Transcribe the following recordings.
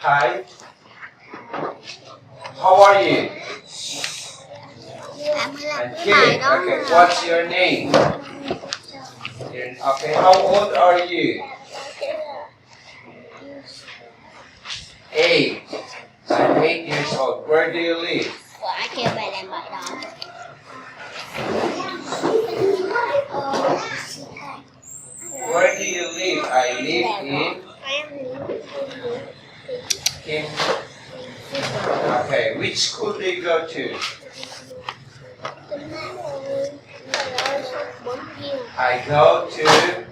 Hi. How are you? I'm good. Okay. What's your name? Okay. How old are you? 8. I'm 8 years old. Where do you live? Where do you live? I live in. Okay. Which school do you go to? I go to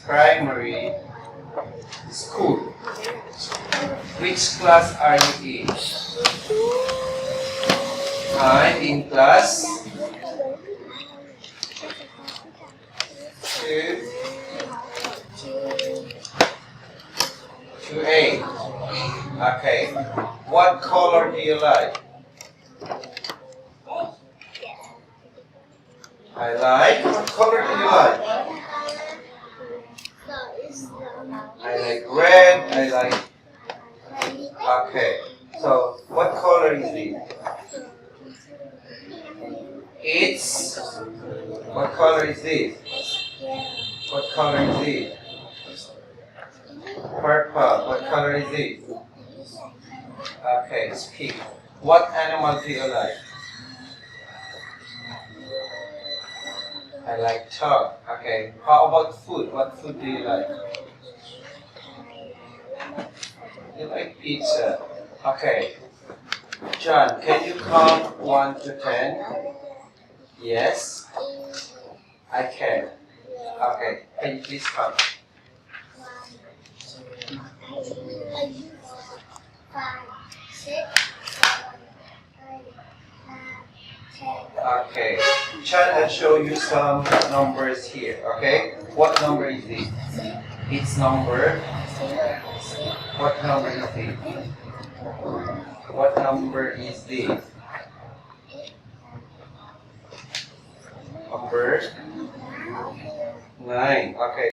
primary school. Which class are you in? I'm in class 2A. Okay. What color do you like? I like. What color do you like? I like red. I like. Okay. So what color is it? It's. What color is this? What color is it? Purple. What color is it? Okay, it's pink. What animal do you like? I like dog. Okay. How about food? What food do you like? You like pizza. Okay. John, can you count 1 to 10? Yes. I can. Okay. Can you please count? 5, 6, 7, 8, 9, 10. Okay. Chan, I'll show you some numbers here. Okay. What number is it? It's number. What number is it? What number is this? Number 9. Okay.